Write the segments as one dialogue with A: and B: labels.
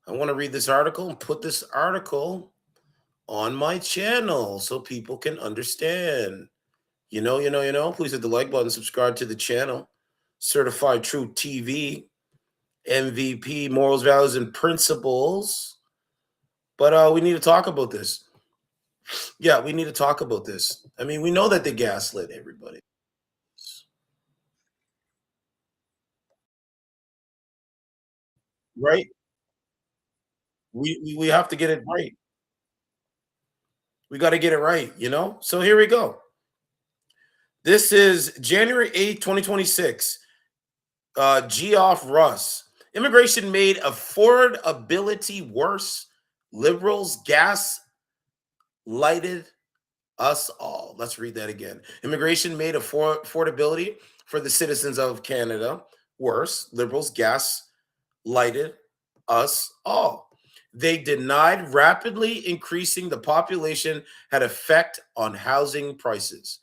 A: I want to read this article and put this article on my channel so people can understand. Please hit the like button, subscribe to the channel. Certified True TV, MVP, morals, values, and principles. But we need to talk about this. Yeah, we need to talk about this. I mean, we know that they gaslit everybody, right? We have to get it right. We got to get it right. So here we go. This is January 8th, 2026. Geoff Russ. Immigration made affordability worse. Liberals lighted us all. Let's read that again. Immigration made affordability for the citizens of Canada worse. Liberals lighted us all. They denied rapidly increasing the population had effect on housing prices.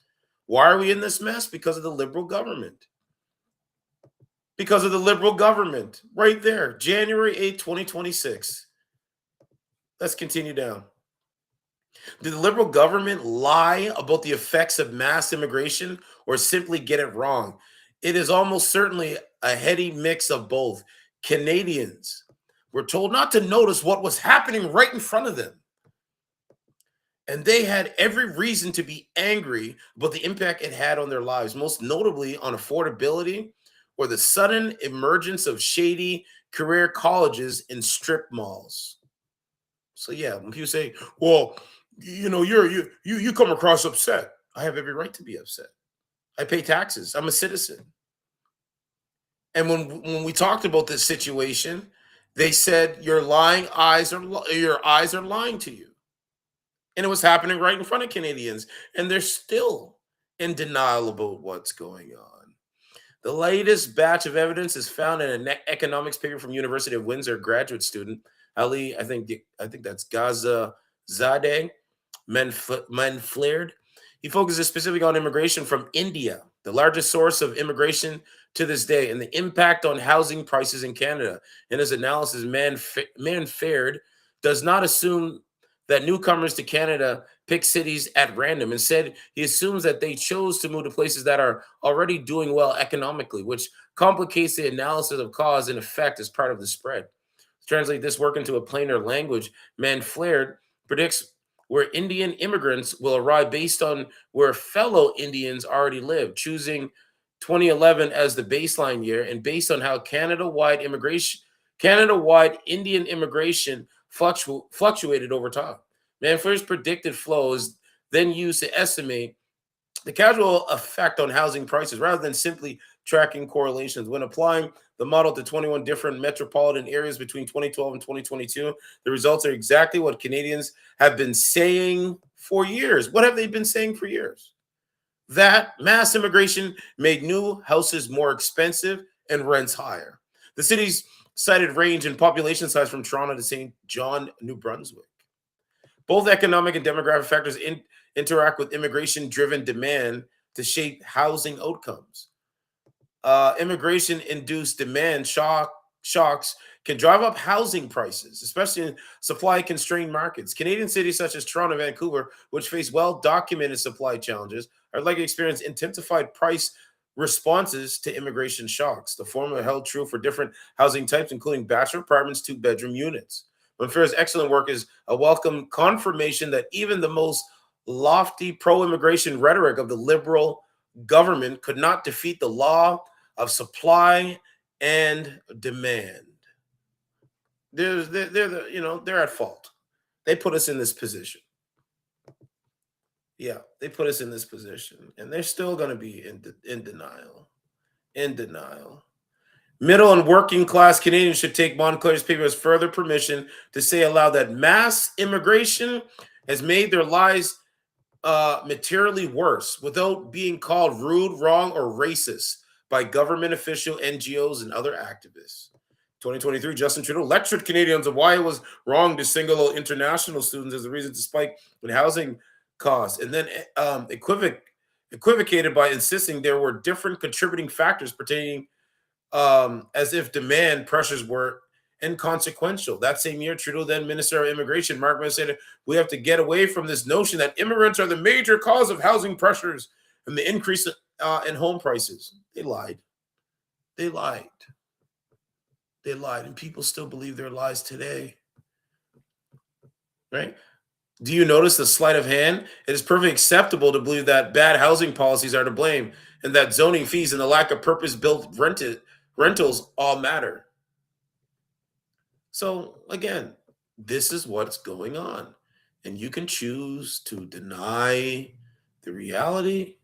A: Why are we in this mess? Because of the Liberal government. Because of the Liberal government. Right there, January 8th, 2026. Let's continue down. Did the Liberal government lie about the effects of mass immigration or simply get it wrong? It is almost certainly a heady mix of both. Canadians were told not to notice what was happening right in front of them. And they had every reason to be angry about the impact it had on their lives, most notably on affordability or the sudden emergence of shady career colleges and strip malls. So yeah, when people say, "Well, you come across upset," I have every right to be upset. I pay taxes. I'm a citizen. And when we talked about this situation, they said your eyes are lying to you, and it was happening right in front of Canadians, and they're still in denial about what's going on. The latest batch of evidence is found in an economics paper from University of Windsor graduate student Ali. I think that's Gaza Zadeh Manflared. He focuses specifically on immigration from India, the largest source of immigration to this day, and the impact on housing prices in Canada. In his analysis, Manflared does not assume that newcomers to Canada pick cities at random. Instead, he assumes that they chose to move to places that are already doing well economically, which complicates the analysis of cause and effect as part of the spread. To translate this work into a plainer language, Manflared predicts where Indian immigrants will arrive based on where fellow Indians already live, choosing 2011 as the baseline year and based on how Canada-wide Indian immigration fluctuated over time. Manflair's predicted flow is then used to estimate the casual effect on housing prices rather than simply tracking correlations. When applying the model to 21 different metropolitan areas between 2012 and 2022, the results are exactly what Canadians have been saying for years. What have they been saying for years? That mass immigration made new houses more expensive and rents higher. The city's cited range in population size from Toronto to St. John, New Brunswick. Both economic and demographic factors interact with immigration driven demand to shape housing outcomes. Immigration induced shocks can drive up housing prices, especially in supply constrained markets. Canadian cities such as Toronto and Vancouver, which face well documented supply challenges, are likely to experience intensified price responses to immigration shocks. The former held true for different housing types, including bachelor apartments, two-bedroom units. Monfair's excellent work is a welcome confirmation that even the most lofty pro immigration rhetoric of the Liberal government could not defeat the law of supply and demand. They're at fault. They put us in this position. Yeah, they put us in this position, and they're still going to be in denial. In denial. Middle and working class Canadians should take Montclair's paper as further permission to say aloud that mass immigration has made their lives materially worse without being called rude, wrong, or racist by government official, NGOs, and other activists. 2023, Justin Trudeau lectured Canadians on why it was wrong to single out international students as a reason to spike in housing costs, and then equivocated by insisting there were different contributing factors pertaining as if demand pressures were inconsequential. That same year, Trudeau, then Minister of Immigration, Mark Miller, said, we have to get away from this notion that immigrants are the major cause of housing pressures and the increase in home prices. They lied. They lied. They lied. And people still believe their lies today. Right? Do you notice the sleight of hand? It is perfectly acceptable to believe that bad housing policies are to blame and that zoning fees and the lack of purpose-built rentals all matter. So again, this is what's going on. And you can choose to deny the reality